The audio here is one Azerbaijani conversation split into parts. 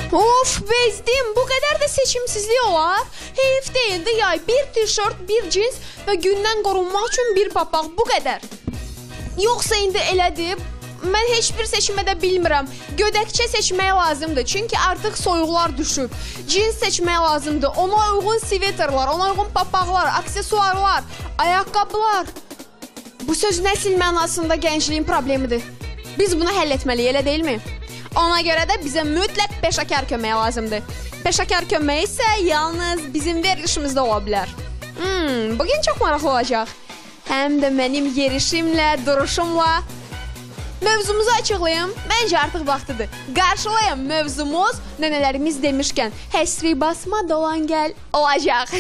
Of, bezdim. Bu qədər də seçimsizlik olar. Heyif deyildi yay. Bir tişört, bir cins və gündən qorunmaq üçün bir papaq. Bu qədər. Yoxsa indi elədir. Mən heç bir seçim edə bilmirəm. Gödəkçə seçmək lazımdır. Çünki artıq soyuqlar düşüb. Cins seçmək lazımdır. Ona uyğun sviterlər, ona uyğun papaqlar, aksesuarlar, ayaqqabılar. Bu söz nəsil mənasında gəncliyin problemidir. Biz bunu həll etməliyik, elə deyilmi? Ona görə də bizə mütləq peşəkar kömək lazımdır. Peşəkar kömək isə yalnız bizim verilişimizdə ola bilər. Bugün çox maraqlı olacaq. Həm də mənim yerişimlə, duruşumla. Mövzumuzu açıqlayım. Məncə artıq vaxtıdır. Qarşılayın mövzumuz nənələrimiz demişkən həsri basma dolan gəl olacaq.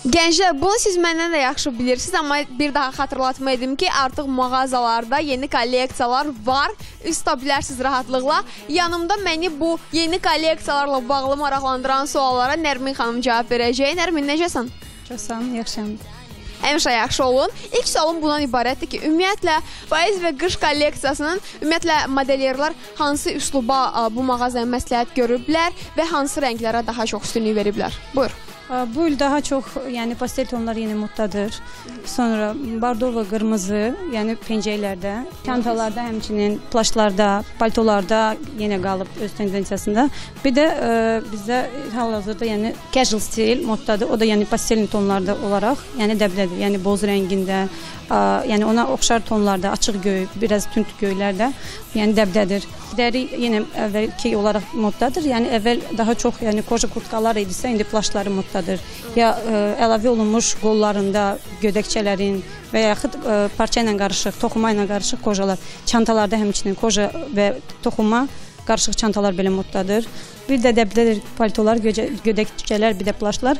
Gənclər, bunu siz məndən də yaxşı bilirsiniz, amma bir daha xatırlatma edim ki, artıq mağazalarda yeni kolleksiyalar var. Üst tapa bilərsiniz rahatlıqla. Yanımda məni bu yeni kolleksiyalarla bağlı maraqlandıran suallara Nərmin xanım cavab verəcək. Nərmin, necəsən? Çox sağ olun, yaxşıyam. Həmişə yaxşı olun. İlk sualım bundan ibarətdir ki, ümumiyyətlə payız və qış kolleksiyasının ümumiyyətlə modelyerlər hansı üsluba bu mağazaya məsləhət görüblər və hansı rənglərə daha çox üstünlük veriblər? Buyur. Bu il daha çox, yəni pastel tonlar yeni moddadır. Sonra bordo və qırmızı, yəni pencəklərdə, çantalarda, həmçinin plaşlarda, paltolarda yenə qalıb öz tendensiyasında. Bir də bizdə hal-hazırda yəni casual stil moddadır. O da yəni pastel tonlarda olaraq, yəni dəblədir. Yəni boz rəngində, yəni ona oxşar tonlarda, açıq göy, biraz tünd göylərdə, yəni dəbdədir. Dəri yenə əvvəlki olaraq moddadır. Yəni əvvəl daha çox yəni koja kurtkalar idisə, indi plaşları moddadır. Ya əlavə olunmuş qollarında gödəkçələrin və yaxud parça ilə qarışıq, toxuma ilə qarışıq kojalar, çantalarda həmçinin koja və toxuma qarışıq çantalar belə moddadır. Bir də dəbdədir paltolar, gödəkçələr, bir də plaşlar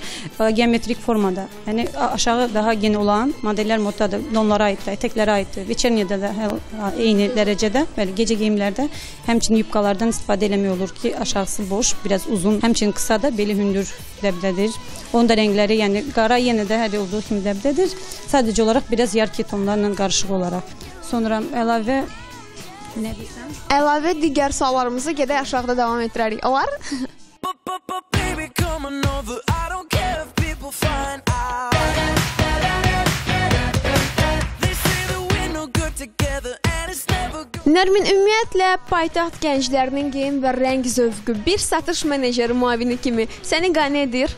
geometrik formada. Yəni aşağı daha yeni olan modellər moddadır. Donlara aiddir, ətəklərə aiddir. Veçerniyada da eyni dərəcədə, bəli, gecə geyimlərdə həmçinin yubqalardan istifadə eləmək olur ki, aşağısı boş, biraz uzun, həmçinin qısa da beli hündür dəbdədir. Onun da rəngləri, yəni qara yenə də hər olduğu kimi dəbdədir. Sadəcə olaraq biraz yarki tonlarla qarışıq olaraq. Sonra əlavə nə desəm? Əlavə digər suallarımızı gedək aşağıda davam etdirərik. Olar? Nərmin, ümumiyyətlə paytaxt gənclərinin geyim və rəng zövqü bir satış meneceri müavini kimi səni qane edir?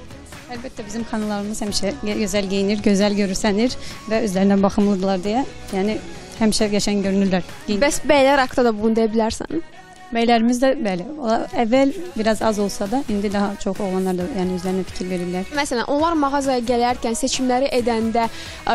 Əlbəttə bizim xanımlarımız həmişə gözəl geyinir, gözəl görürsənir və özlərinə baxımlıdırlar deyə. Yəni həmişə qəşəng görünürlər. Bəs bəylər haqqında da bunu deyə bilərsən? Bəylərimiz də bəli, əvvəl biraz az olsa da, indi daha çox oğlanlar da yəni özlərinə fikir verirlər. Məsələn, onlar mağazaya gələrkən, seçimləri edəndə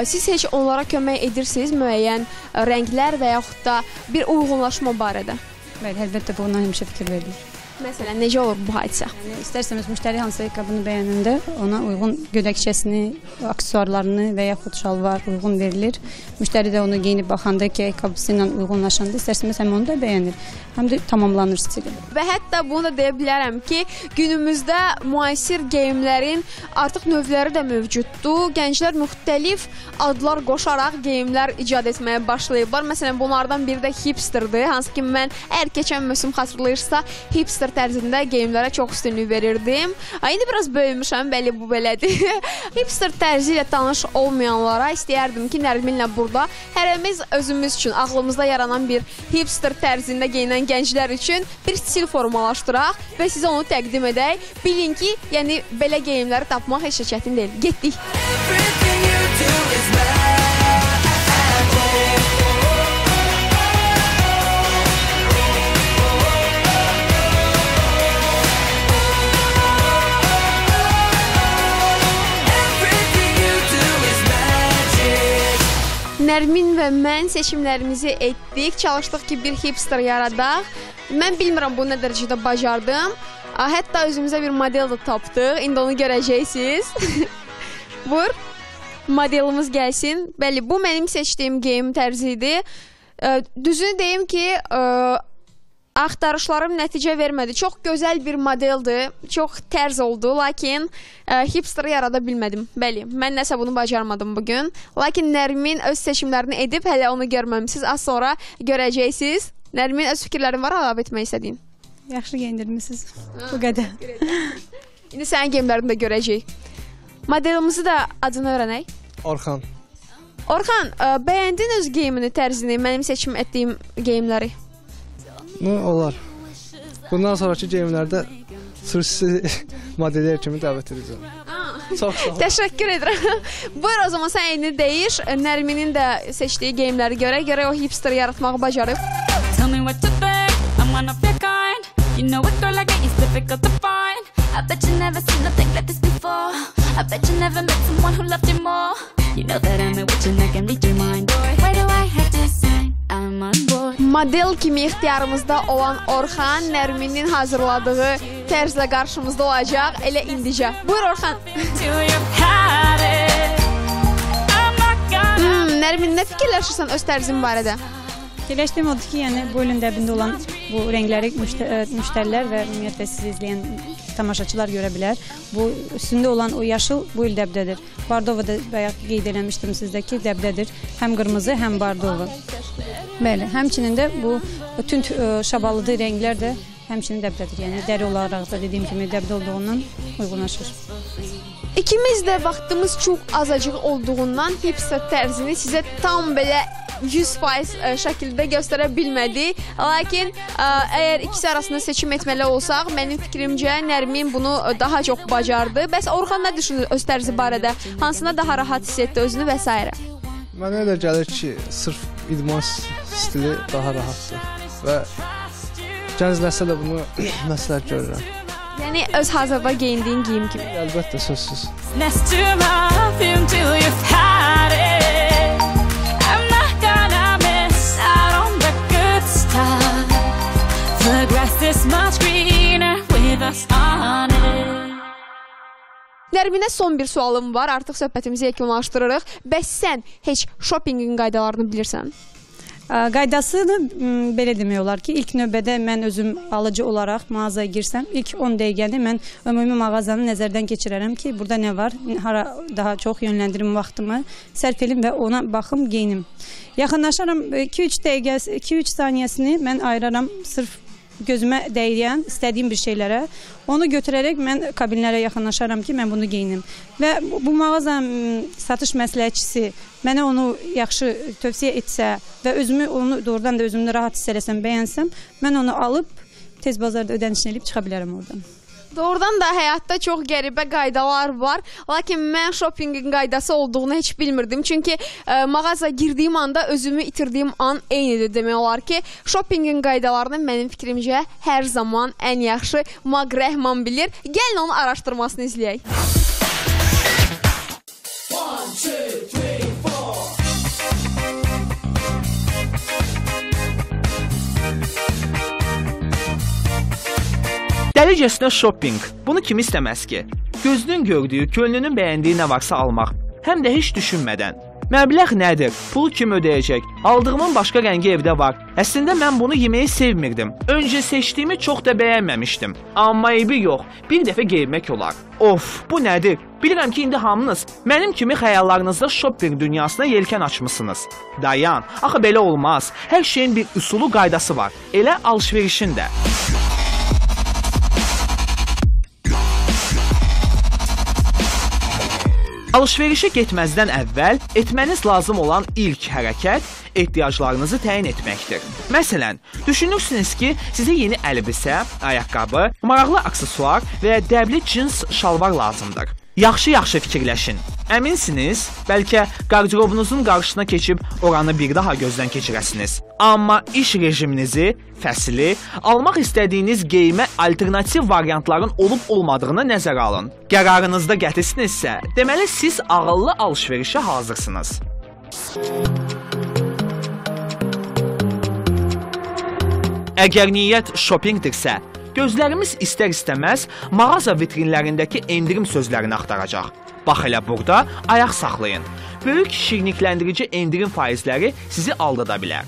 siz heç onlara kömək edirsiniz müəyyən rənglər və yaxud da bir uyğunlaşma barədə? Bəli, əlbəttə bu ona həmişə fikir verilir. Məsələn, necə olur bu hadisə? Yəni, İstərsəmiz müştəri hansı ayaqqabını bəyənəndə ona uyğun gödəkçəsini, aksesuarlarını və yaxud şalvar uyğun verilir. Müştəri də onu geyinib baxanda ki, ayaqqabısı ilə uyğunlaşanda istərsəmiz həm onu da bəyənir, həm də tamamlanır stili. Və hətta bunu da deyə bilərəm ki, günümüzdə müasir geyimlərin artıq növləri də mövcuddur. Gənclər müxtəlif adlar qoşaraq geyimlər icad etməyə başlayıblar. Məsələn, bunlardan biri də hipsterdir. Hansı ki, mən əgər keçən mövsüm xatırlayırsa, hipster tərzində geyimlərə çox üstünlük verirdim. İndi biraz böyümüşəm, bəli bu belədir. Hipster tərzi ilə tanış olmayanlara istəyərdim ki, Nərminlə burada hərəmiz özümüz üçün ağlımızda yaranan bir hipster tərzində geyinən gənclər üçün bir stil formalaşdıraq və sizə onu təqdim edək. Bilin ki, yəni belə geyimləri tapmaq heç də çətin deyil. Getdik. Nərmin və mən seçimlərimizi etdik, çalışdıq ki, bir hipster yaradaq. Mən bilmirəm bu nə dərəcədə bacardım. Hətta özümüzə bir model də tapdıq, indi onu görəcəksiniz. Buyur, modelimiz gəlsin. Bəli, bu mənim seçdiyim geyim tərzidir. Düzünü deyim ki, axtarışlarım nəticə vermədi. Çox gözəl bir modeldir, çox tərz oldu, lakin hipster yarada bilmədim. Bəli, mən nəsə bunu bacarmadım bugün. Lakin Nərmin öz seçimlərini edib, hələ onu görməmişsiniz. Az sonra görəcəksiniz. Nərmin, öz fikirlərin var əlavə etmək istədiyin? Yaxşı geyindirmisiniz. Bu qədər. İndi sənin geyimlərini də görəcəyik. Modelimizi də adını öyrənək. Orxan. Orxan, bəyəndin öz geyimini, tərzini, mənim seçim etdiyim geyimləri? Olar. Bundan sonraki geyimlərdə sürüsüz modeller kimi dəvət edəcəm. Çox sağ ol. Təşəkkür edirəm. Buyur o zaman sən eyni deyiş. Nərminin də seçdiyi geyimləri görək o hipster yaratmağı bacarıb. Tell me what to think, I'm one of your kind. You know a girl like it is difficult to find. I bet you never seen nothing like this before. I bet you never met someone who loved you more. You know that I'm a witch and I can read your mind, boy. Why do I have to say I'm on board? Model kimi ixtiyarımızda olan Orxan, Nərminin hazırladığı tərzlə qarşımızda olacaq, elə indicə. Buyur Orxan. Nərmin, nə fikirləşirsən öz tərzin barədə? Fikirləşdiyim odur ki, yəni bu ilin dəbində olan bu rəngləri müştərilər və ümumiyyətlə sizi izləyən tamaşaçılar görə bilər. Bu üstündə olan o yaşıl bu il dəbdədir. Bardovada bayaq qeyd eləmişdim sizdə ki, dəbdədir. Həm qırmızı, həm bardovu. Bəli, həmçinin də bu tünd şabalıdı rənglər də həmçinin dəbdədir. Yəni dəri olaraq da dediyim kimi dəbdə olduğundan uyğunlaşır. İkimiz də vaxtımız çox azacıq olduğundan hipster tərzini sizə tam belə 100% şəkildə göstərə bilmədi. Lakin əgər ikisi arasında seçim etməli olsaq, mənim fikrimcə Nərmin bunu daha çox bacardı. Bəs Orxan nə düşünür öz tərzi barədə? Hansına daha rahat hiss etdi özünü və s. Mənə elə gəlir ki, sırf idman stili daha rahatdır və gənc nəslə bunu məsləhət görürəm. Yəni öz hazırda geyindiyin geyim kimi. Əlbəttə, sözsüz. The grass is much greener with us on it. Nərminə son bir sualım var. Artıq söhbətimizi yekunlaşdırırıq. Bəs sən heç shoppingin qaydalarını bilirsən? Qaydasını belə demək olar ki, ilk növbədə mən özüm alıcı olaraq mağazaya girsəm, ilk 10 dəqiqəni mən ümumi mağazanı nəzərdən keçirərəm ki, burada nə var, hara daha çox yönləndirim vaxtımı, sərf edim və ona baxım, geyinim. Yaxınlaşaram 2-3 dəqiqə, 2-3 saniyəsini mən ayıraram sırf gözümə dəyirən istədiyim bir şeylərə. Onu götürərək mən kabinlərə yaxınlaşaram ki, mən bunu geyinim. Və bu mağazanın satış məsləhətçisi mənə onu yaxşı tövsiyə etsə və özümü onu doğrudan da özümdə rahat hiss eləsəm, bəyənsəm, mən onu alıb tez bazarda ödənişini eləyib çıxa bilərəm oradan. Doğrudan da həyatda çox qəribə qaydalar var. Lakin mən shoppingin qaydası olduğunu heç bilmirdim. Çünki mağaza girdiyim anda özümü itirdiyim an eynidir demək olar ki, shoppingin qaydalarını mənim fikrimcə hər zaman ən yaxşı Maq Rəhman bilir. Gəlin onun araşdırmasını izləyək. 1, 2, 3, 4 Dəlicəsinə shopping. Bunu kim istəməz ki? Gözünün gördüyü, könlünün bəyəndiyi nə varsa almaq. Həm də heç düşünmədən. Məbləğ nədir? Pulu kim ödəyəcək? Aldığımın başqa rəngi evdə var. Əslində mən bunu yeməyi sevmirdim. Öncə seçdiyimi çox da bəyənməmişdim. Amma eybi yox. Bir dəfə geyinmək olar. Of, bu nədir? Bilirəm ki, indi hamınız mənim kimi xəyallarınızda shopping dünyasına yelkən açmısınız. Dayan, axı belə olmaz. Hər şeyin bir üsulu, qaydası var. Elə alışverişin də. Alışverişə getməzdən əvvəl etməniz lazım olan ilk hərəkət ehtiyaclarınızı təyin etməkdir. Məsələn, düşünürsünüz ki, sizə yeni əlbisə, ayaqqabı, maraqlı aksesuar və dəbli cins şalvar lazımdır. Yaxşı-yaxşı fikirləşin. Əminsiniz, bəlkə qarderobunuzun qarşısına keçib oranı bir daha gözdən keçirəsiniz. Amma iş rejiminizi, fəsli, almaq istədiyiniz geyimə alternativ variantların olub-olmadığını nəzərə alın. Qərarınızda qətisinizsə, deməli siz ağıllı alışverişə hazırsınız. Əgər niyyət shoppingdirsə, gözlərimiz istər-istəməz mağaza vitrinlərindəki endirim sözlərini axtaracaq. Bax elə burada ayaq saxlayın. Böyük şirnikləndirici endirim faizləri sizi aldada bilər.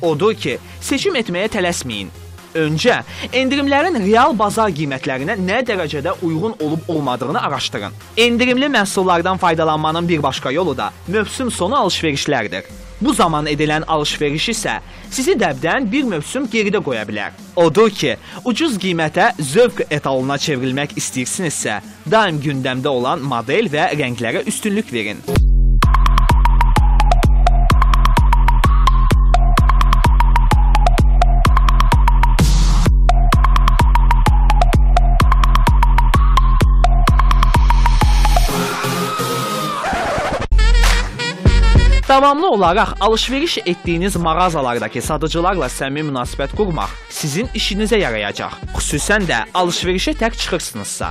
Odur ki, seçim etməyə tələsməyin. Öncə endirimlərin real bazar qiymətlərinə nə dərəcədə uyğun olub-olmadığını araşdırın. Endirimli məhsullardan faydalanmanın bir başqa yolu da mövsüm sonu alışverişlərdir. Bu zaman edilən alış-veriş isə sizi dəbdən bir mövsüm geridə qoya bilər. Odur ki, ucuz qiymətə zövq etalona çevrilmək istəyirsinizsə, daim gündəmdə olan model və rənglərə üstünlük verin. Davamlı olaraq alış-veriş etdiyiniz mağazalardakı satıcılarla səmimi münasibət qurmaq sizin işinizə yarayacaq. Xüsusən də alış-verişə tək çıxırsınızsa.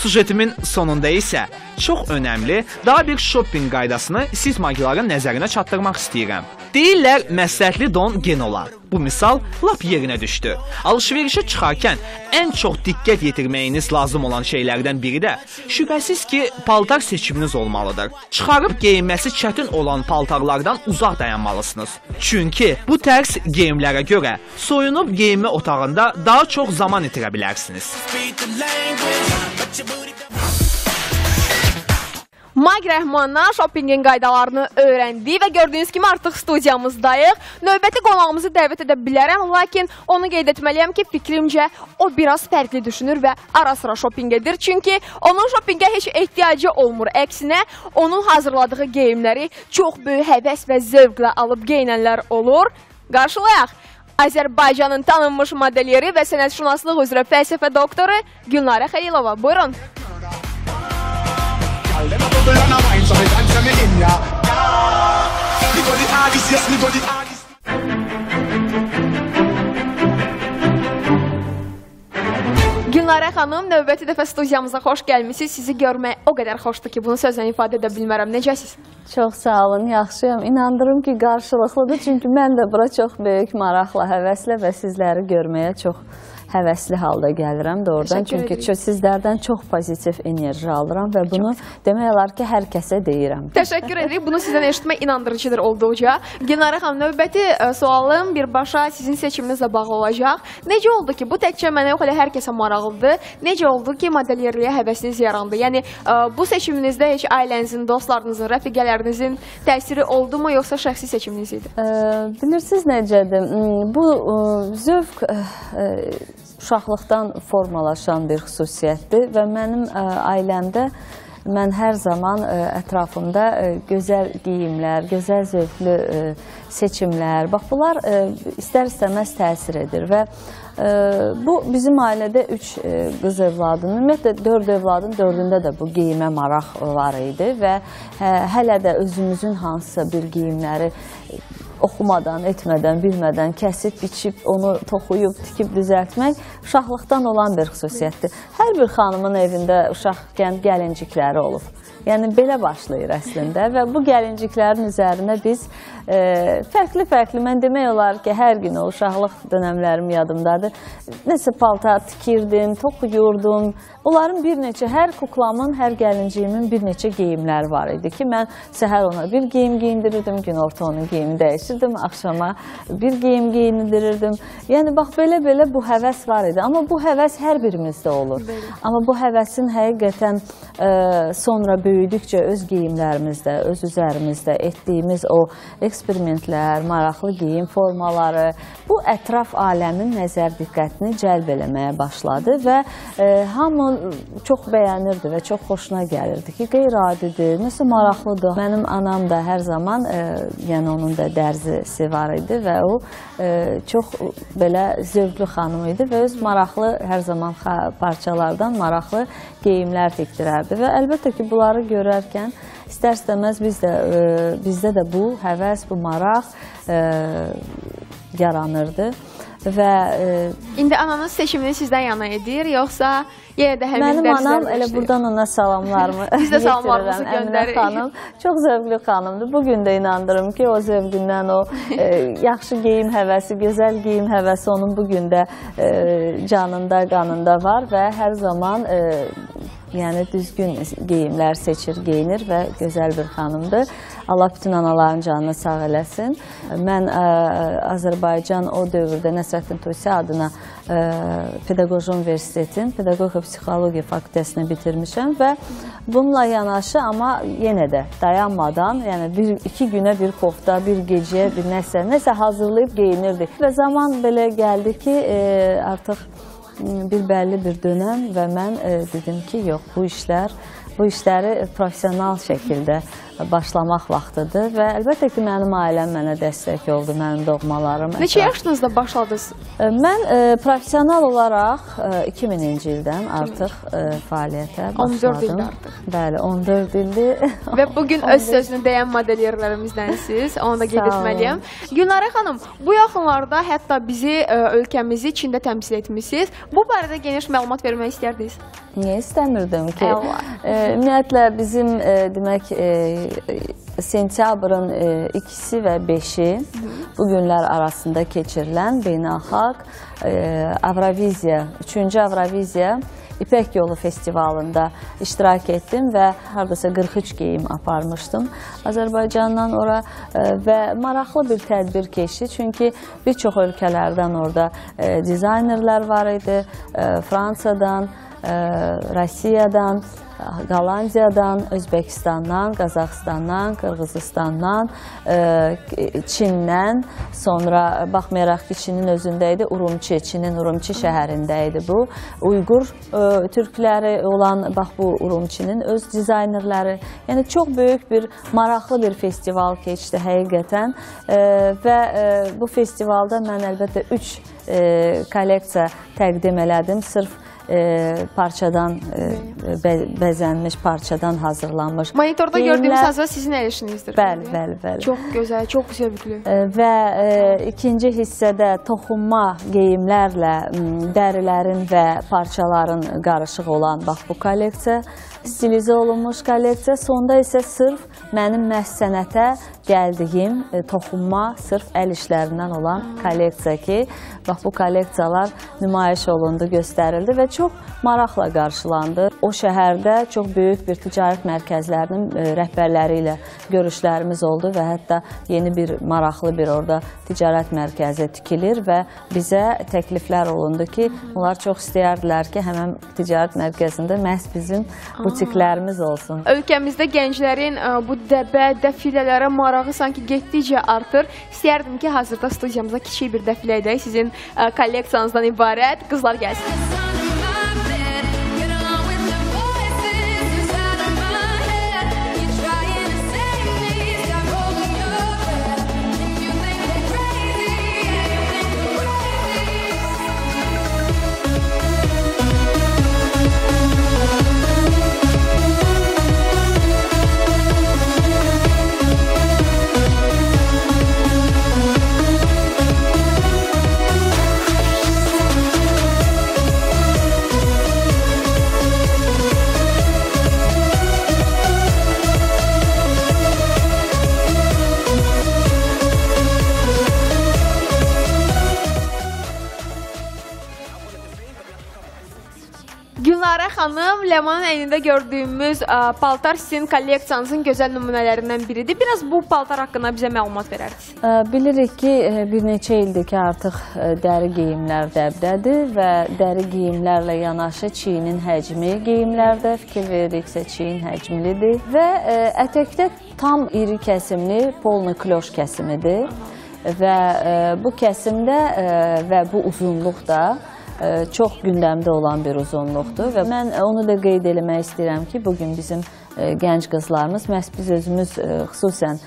Sujetimin sonunda isə çox önəmli daha bir shopping qaydasını siz magiların nəzərinə çatdırmaq istəyirəm. Deyirlər, məsləhətli don gen olar. Bu misal lap yerinə düşdü. Alış-verişə çıxarkən ən çox diqqət yetirməyiniz lazım olan şeylərdən biri də şübhəsiz ki, paltar seçiminiz olmalıdır. Çıxarıb geyinməsi çətin olan paltarlardan uzaq dayanmalısınız. Çünki bu tərs geyimlərə görə soyunub geyinmə otağında daha çox zaman itirə bilərsiniz. Mag Rəhmandan shoppingin qaydalarını öyrəndik və gördüyünüz kimi artıq studiyamızdayıq. Növbəti qonağımızı dəvət edə bilərəm, lakin onu qeyd etməliyəm ki, fikrimcə o biraz fərqli düşünür və ara-sıra shopping edir. Çünki onun shoppingə heç ehtiyacı olmur. Əksinə, onun hazırladığı geyimləri çox böyük həvəs və zövqlə alıb geyinənlər olur. Qarşılayaq Azərbaycanın tanınmış modelyeri və sənətşünaslıq üzrə fəlsəfə doktoru Gülnarə Xəlilova. Buyurun. Gülnarə xanım, növbəti dəfə studiyamıza xoş gəlmişsiniz. Sizi görmək o qədər xoşdur ki, bunu sözlə ifadə edə bilmərəm. Necəsiz? Çox sağ olun, yaxşıyam. İnandırım ki, qarşılıqlıdır. Çünki mən də bura çox böyük maraqla, həvəslə və sizləri görməyə çox həvəsli halda gəlirəm doğrudan. Çünki sizlərdən çox pozitiv enerji alıram və bunu demək olar ki, hər kəsə deyirəm. Təşəkkür edirik. Bunu sizdən eşitmək inandırıcıdır olduqca. Gülnarə xanım, növbəti sualım birbaşa sizin seçiminizlə bağlı olacaq. Necə oldu ki, bu təkcə mənə yox, elə hər kəsə maraqlıdır. Necə oldu ki, modeliyerliyə həvəsiniz yarandı? Yəni, bu seçiminizdə heç ailənizin, dostlarınızın, rəfiqələrinizin təsiri oldu mu, yoxsa şəxsi seçiminiz idi? Bilirsiniz necədir? Bu zövq uşaqlıqdan formalaşan bir xüsusiyyətdir və mənim ailəmdə mən hər zaman ətrafımda gözəl geyimlər, gözəl zövqlü seçimlər, bax bunlar istər-istəməz təsir edir və bu bizim ailədə 3 qız övladının, ümumiyyətlə 4 övladın 4-ündə də bu geyimə maraq var idi və hələ də özümüzün hansısa bir geyimləri oxumadan, etmədən, bilmədən, kəsib, biçib, onu toxuyub, tikib düzəltmək uşaqlıqdan olan bir xüsusiyyətdir. Hər bir xanımın evində uşaqkən gəlincikləri olub. Yəni, belə başlayır əslində və bu gəlinciklərin üzərində biz fərqli-fərqli, mən demək olar ki, hər gün o uşaqlıq dönəmlərim yadımdadır. Nəsə paltar tikirdim, toxuyurdum. Bunların bir neçə, hər kuklamın, hər gəlinciyimin bir neçə geyimləri var idi ki, mən səhər ona bir geyim geyindirirdim, gün orta onun geyimi dəyişirdim, axşama bir geyim geyindirirdim. Yəni, bax, belə-belə bu həvəs var idi. Amma bu həvəs hər birimizdə olur. Amma bu həvəsin həqiqətən sonra böyüdükcə öz geyimlərimizdə, öz üzərimizdə etdiyimiz o eksperimentlər, maraqlı geyim formaları bu ətraf aləmin nəzər diqqətini cəlb eləməyə başladı və hamı çox bəyənirdi və çox xoşuna gəlirdi ki, qeyri-adidir, nəsə maraqlıdır. Mənim anam da hər zaman, yəni onun da dərzisi var idi və o çox belə zövqlü xanım idi və öz maraqlı hər zaman parçalardan maraqlı geyimlər tikdirərdi və əlbəttə ki, bunları görərkən istər-istəməz bizdə də bu həvəs, bu maraq yaranırdı və İndi ananız seçimini sizdən yana edir, yoxsa yenə də həmin dərslər mənim anam elə buradan ona salamlarımı biz də salamlarımızı göndəririk. Xanım çox zövqlü xanımdır. Bugün də inandırım ki, o zövqündən, o yaxşı geyim həvəsi, gözəl geyim həvəsi onun bugün də canında, qanında var və hər zaman yəni düzgün geyimlər seçir, geyinir və gözəl bir xanımdır. Allah bütün anaların canını sağ eləsin. Mən Azərbaycan o dövrdə Nəsrəddin Tusi adına Pedaqoji Universitetin Pedaqoji Psixologiya fakültəsini bitirmişəm və bununla yanaşı, amma yenə də dayanmadan, yəni iki günə bir kofta, bir gecəyə bir nəsə hazırlayıb geyinirdik. Və zaman belə gəldi ki, artıq bir bəlli bir dönəm və mən dedim ki, yox, bu işləri profesional şəkildə başlamaq vaxtıdır və əlbəttə ki, mənim ailəm mənə dəstək oldu, mənim doğmalarım. Neçə yaşınızda başladınız? Mən profesional olaraq 2000-ci ildən artıq fəaliyyətə başladım. 14 ildir artıq. Bəli, 14 ildir. Və bugün öz sözünü deyən modellerlərimizdənsiniz, onu da qeyd etməliyəm. Gülnarə xanım, bu yaxınlarda hətta bizi, ölkəmizi Çində təmsil etmişsiniz. Bu barədə geniş məlumat vermək istərdiniz? Niyə istəmirdim ki? Ümumiyyətlə, bizim demək, sentyabrın 2-si və 5-i bu günlər arasında keçirilən beynəlxalq Avroviziya, 3-cü Avroviziya İpək Yolu Festivalında iştirak etdim və haradasa 43 geyim aparmışdım Azərbaycandan ora və maraqlı bir tədbir keçdi. Çünki bir çox ölkələrdən orada dizaynerlər var idi, Fransadan, Rusiyadan, Qalandiyadan, Özbəkistandan, Qazaxıstandan, Qırğızıstandan, Çindən, sonra baxmayaraq ki, Çinin özündə idi, Urumçi, Çinin Urumçi şəhərində idi bu. Uyğur türkləri olan, bax bu Urumçinin öz dizaynerləri, yəni çox böyük bir, maraqlı bir festival keçdi həqiqətən və bu festivalda mən əlbəttə 3 kolleksiya təqdim elədim, sırf parçadan, bəzənmiş parçadan hazırlanmış. Monitorda gördüyümüz hazır sizin əl işinizdir. Bəli. Çox gözəl, çox zövqlü. Və ikinci hissədə toxunma geyimlərlə dərilərin və parçaların qarışıq olan bax bu kolleksiya, stilizə olunmuş kolleksiya. Sonda isə sırf mənim məhz sənətə gəldiyim toxunma, sırf əl işlərindən olan kolleksiya ki, bax bu kolleksiyalar nümayiş olundu, göstərildi və çox maraqla qarşılandı. O şəhərdə çox böyük bir ticarət mərkəzlərinin rəhbərləri ilə görüşlərimiz oldu və hətta yeni bir, maraqlı bir orada ticarət mərkəzi tikilir və bizə təkliflər olundu ki, onlar çox istəyərdilər ki, həmən ticarət mərkəzində məhz bizim butiklərimiz olsun. Ölkəmizdə gənclərin bu dəfilələrə marağı sanki getdikcə artır. İstəyərdim ki, hazırda studiyamızda kiçik bir dəfilə edək, sizin kolleksiyanızdan ibarət. Qızlar gəlsin. Gülnarə xanım, Ləmanın əynində gördüyümüz paltar sizin kolleksiyanızın gözəl nümunələrindən biridir. Biraz bu paltar haqqında bizə məlumat verərdiniz. Bilirik ki, bir neçə ildir ki, artıq dəri geyimlər dəbdədir və dəri geyimlərlə yanaşı çiyinin həcmi geyimlərdə fikir veririksə çiyin həcmlidir və ətəkdə tam iri kəsimli polni kloş kəsimidir və bu kəsimdə və bu uzunluqda çox gündəmdə olan bir uzunluqdur və mən onu da qeyd eləmək istəyirəm ki, bugün bizim gənc qızlarımız, məhz biz özümüz xüsusən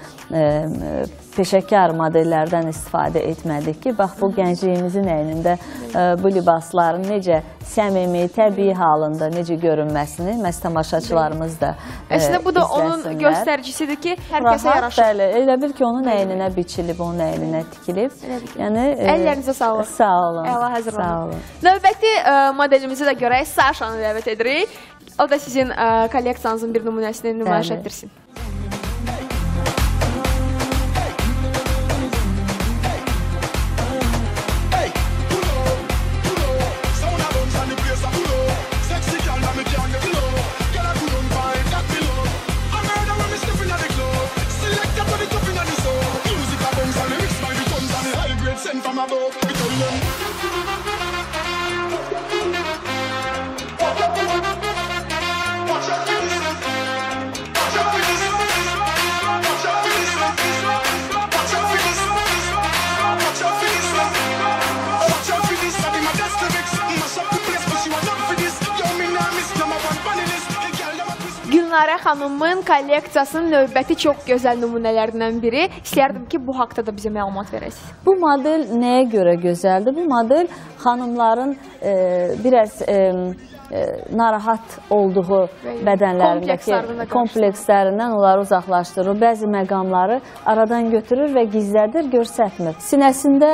peşəkar modellərdən istifadə etmədik ki, bax bu gəncliyimizin əynində bu libasların necə səmimi, təbii halında necə görünməsini məhz tamaşaçılarımız da izləsinlər. Əslində bu da onun göstəricisidir ki, hər kəsə yaraşır. Bəli, elə bil ki, onun əyninə biçilib, onun əyninə tikilib. Əllərinizə sağlıq. Sağ olun. Əla hazırlanın. Növbəti modelimizi də görək, Saşanı dəvət edirik. O da sizin kolleksiyanızın bir nümunəsini nümayiş etdirsin. Gülnarə xanımın kolleksiyasının növbəti çox gözəl nümunələrindən biri. İstəyərdim ki, bu haqda da bizə məlumat verəsiniz. Bu model nəyə görə gözəldir? Bu model xanımların biraz narahat olduğu bədənlərindəki komplekslərindən onları uzaqlaşdırır. Bəzi məqamları aradan götürür və gizlədir, görsətmir. Sinəsində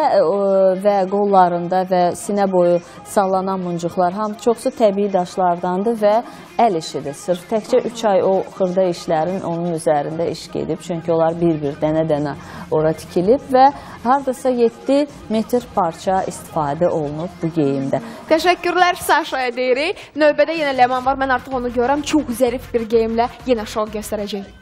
və qollarında və sinə boyu sallanan muncuqlar çoxsu təbii daşlardandır və əl işidir. Sırf təkcə 3 ay o xırda işlərin onun üzərində iş gedib. Çünki onlar bir-bir, dənə-dənə ora tikilib və hardasa 7 metr parça istifadə olunub bu geyimdə. Təşəkkürlər Saşaya deyirik. Növbədə yenə Ləman var. Mən artıq onu görürəm. Çox zərif bir geyimlə yenə şou göstərəcək.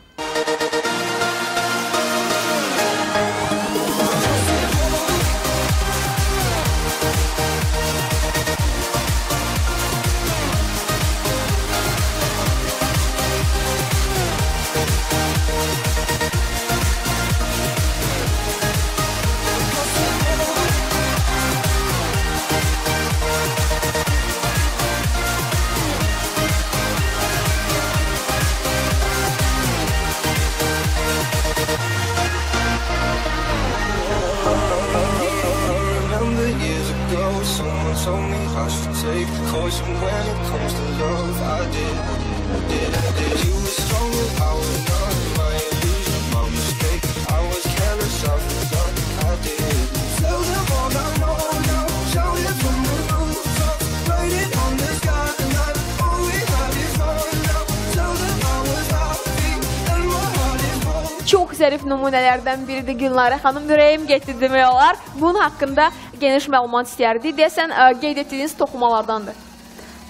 Çox zərif nümunələrdən biridir Gülnarə xanım. Ürəyim getdi demək olar. Bunun haqqında geniş məlumat istəyərdik. Deyəsən, qeyd etdiyiniz toxumalardandır.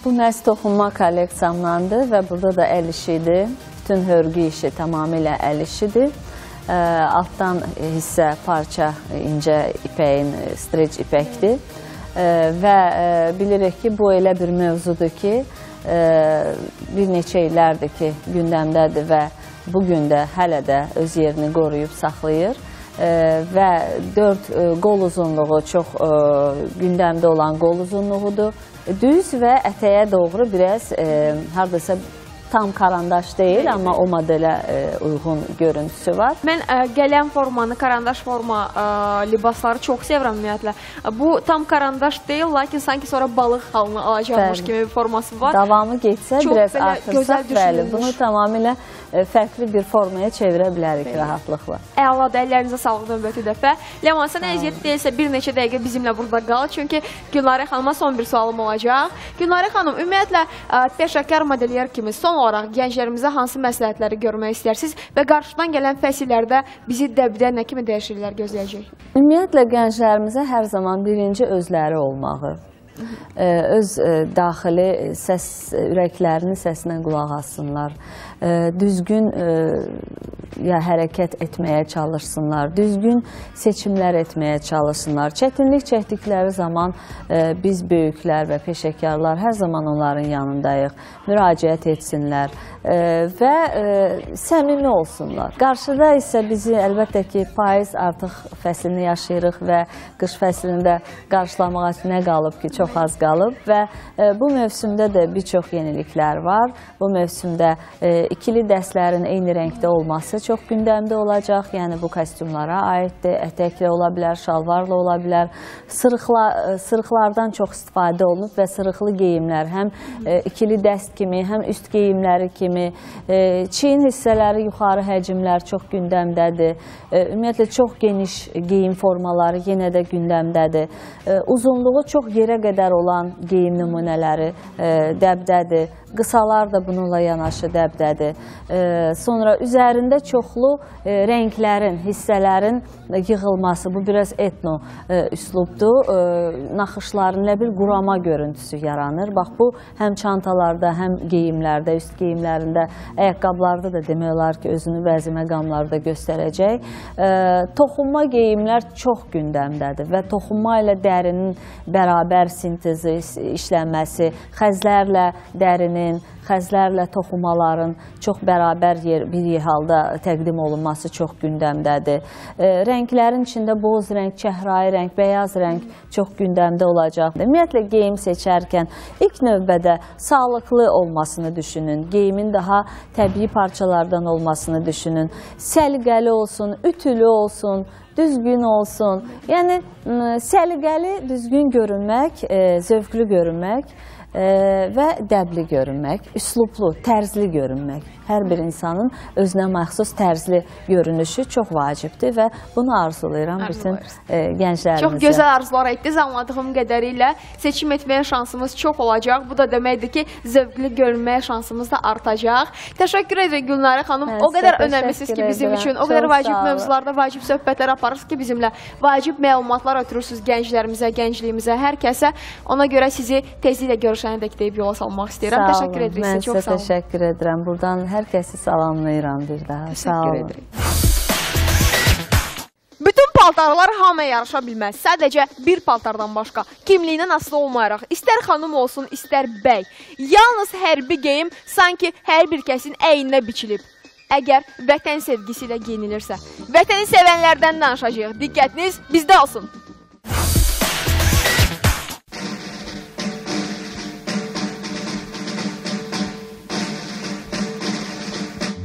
Bu məhz toxunma kolleksiyamdandır və burada da əl işidir. Bütün hörgü işi tamamilə əl işidir. Altdan hissə parça incə ipəyin, streç ipəkdir. Və bilirik ki, bu elə bir mövzudur ki, bir neçə illərdir ki, gündəmdədir və bugün də hələ də öz yerini qoruyub saxlayır və 4 qol uzunluğu çox gündəmdə olan qol uzunluğudur. Düz və ətəyə doğru biraz hardasa tam karandaş deyil, amma o modelə uyğun görüntüsü var. Mən qələm formanı, karandaş forma libasları çox sevirəm ümumiyyətlə. Bu tam karandaş deyil, lakin sanki sonra balıq halını alacaqmış kimi bir forması var. Davamı getsə, biraz artırsaq, bəli, bunu tamamilə fərqli bir formaya çevirə bilərik rahatlıqla. Əladır, əllərinizə sağlıq növbəti dəfə. Ləman, sən əziyyət deyilsə bir neçə dəqiqə bizimlə burada qal. Çünki Gülnarə xanıma son bir sualım olacaq. Gülnarə xanım, ümumiyyətlə peşəkar modelyer kimi son olaraq gənclərimizə hansı məsləhətləri görmək istərsiniz və qarşıdan gələn fəsillərdə bizi dəbdə nə kimi dəyişikliklər gözləyəcək? Ümumiyyətlə gənclərimizə hər zaman birinci özləri olmağı, öz daxili ürəklərinin səsinə qulaq assınlar, düzgün hərəkət etməyə çalışsınlar, düzgün seçimlər etməyə çalışsınlar. Çətinlik çəkdikləri zaman biz böyüklər və peşəkarlar hər zaman onların yanındayıq, müraciət etsinlər və səmimi olsunlar. Qarşıda isə bizi əlbəttə ki, payız artıq fəslini yaşayırıq və qış fəslində qarşılamağa nə qalıb ki, çox az qalıb və bu mövsümdə də bir çox yeniliklər var. Bu mövsümdə ikili dəstlərin eyni rəngdə olması çox gündəmdə olacaq. Yəni bu kostyumlara aiddir. Ətəklə ola bilər, şalvarla ola bilər. Sırıqlardan çox istifadə olunub və sırıqlı geyimlər həm ikili dəst kimi, həm üst geyimləri kimi, çiyin hissələri, yuxarı həcmlər çox gündəmdədir. Ümumiyyətlə çox geniş geyim formaları yenə də gündəmdədir. Uzunluğu çox yerə qədər olan geyim nümunələri dəbdədir. Qısalar da bununla yanaşı dəbdədir. Sonra üzərində çoxlu rənglərin, hissələrin yığılması, bu biraz etno üslubdur. Naxışların elə bir qurama görüntüsü yaranır. Bax, bu həm çantalarda, həm geyimlərdə, üst geyimlərində, ayaqqabılarda da demək olar ki, özünü bəzi məqamlarda göstərəcək. Toxunma geyimlər çox gündəmdədir və toxunma ilə dərinin bərabər sintezi, işlənməsi, xəzlərlə dərinin, xəzlərlə toxumaların çox bərabər bir halda təqdim olunması çox gündəmdədir. Rənglərin içində boz rəng, çəhrayı rəng, bəyaz rəng çox gündəmdə olacaq. Ümumiyyətlə, geyim seçərkən ilk növbədə sağlıqlı olmasını düşünün, geyimin daha təbii parçalardan olmasını düşünün, səliqəli olsun, ütülü olsun, düzgün olsun. Yəni, səliqəli, düzgün görünmək, zövqlü görünmək və dəbli görünmək, üslublu, tərzli görünmək. Hər bir insanın özünə məxsus tərzli görünüşü çox vacibdir və bunu arzulayıram bütün gənclərimizə. Çox gözəl arzular etdiniz, anladığım qədərilə seçim etməyə şansımız çox olacaq. Bu da deməkdir ki, zövqlü görünməyə şansımız da artacaq. Təşəkkür edirəm Gülnarə xanım. O qədər önəmlisiniz ki bizim üçün, o qədər vacib mövzularda vacib söhbətlər aparırsınız ki bizimlə. Vacib məlumatlar ötürürsünüz gənclərimizə, gəncliyimizə, hər kəsə. Ona görə sizi tezliklə görüşənədək deyib yola salmaq istəyirəm. Təşəkkür edirik sizə, çox sağ olun. Mən sizə təşəkkür edirəm. Buradan hər kəsi salamlayıram bir daha. Sağ olun. Bütün paltarlar hamıya yarışa bilməz. Sadəcə bir paltardan başqa kimliyindən asılı olmayaraq, istər xanım olsun, istər bəy. Yalnız hərbi geyim sanki hər bir kəsin əyninə biçilib. Əgər vətən sevgisi ilə geyinilirsə, vətəni sevənlərdən danışacağıq. Diqqətiniz bizdə olsun.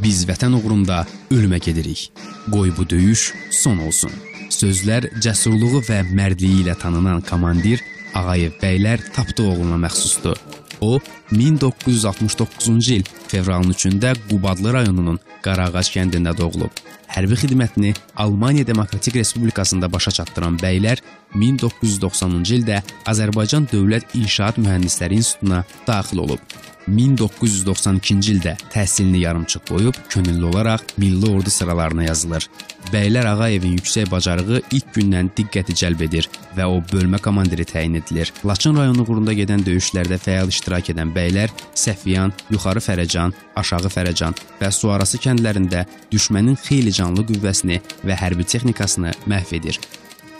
Biz vətən uğrunda ölümə gedirik. Qoy bu döyüş son olsun. Sözlər cəsurluğu və mərdliyi ilə tanınan komandir Ağayev bəylər Tapdıoğluna məxsusdur. O, 1969-cu il fevralın 3-də Qubadlı rayonunun Qarağac kəndində doğulub. Hərbi xidmətini Almaniya Demokratik Respublikasında başa çatdıran bəylər 1990-cı ildə Azərbaycan Dövlət İnşaat Mühəndisləri İnstitutuna daxil olub. 1992-ci ildə təhsilini yarımçıq qoyub, könüllü olaraq Milli Ordu sıralarına yazılır. Bəylər Ağayevin yüksək bacarığı ilk gündən diqqəti cəlb edir və o bölmə komandiri təyin edilir. Laçın rayonu uğrunda gedən döyüşlərdə fəal iştirak edən bəylər Səfiyan, Yuxarı Fərəcan, Aşağı Fərəcan və Suarası kəndlərində düşmənin xeyli canlı qüvvəsini və hərbi texnikasını məhv edir.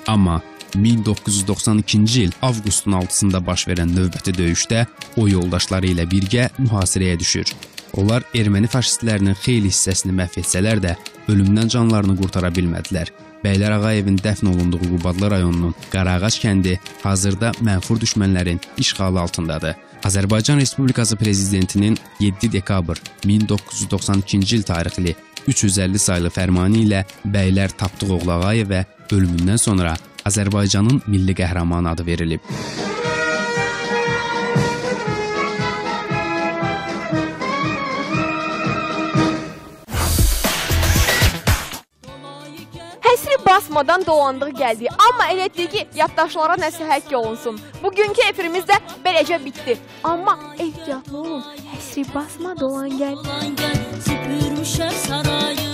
Amma 1992-ci il avqustun 6-sında baş verən növbəti döyüşdə o yoldaşları ilə birgə mühasirəyə düşür. Onlar erməni faşistlərinin xeyli hissəsini məhv etsələr də ölümdən canlarını qurtara bilmədilər. Bəylər Ağayevin dəfn olunduğu Qubadlı rayonunun Qarağac kəndi hazırda mənfur düşmənlərin işğalı altındadır. Azərbaycan Respublikası Prezidentinin 7 dekabr 1992-ci il tarixli 350 saylı fərmanı ilə Bəylər Tapdıoğlu Ağayevə ölümündən sonra Azərbaycanın milli qəhrəmanı adı verilib. Həsri basmadan dolandığı gəldi. Amma elə etdi ki, yaddaşlara nəsə həkk olunsun. Bugünkü efirimiz də beləcə bitdi. Amma ehtiyatlı olun, həsri basma dolan gəl. Süpürmüşəm sarayı.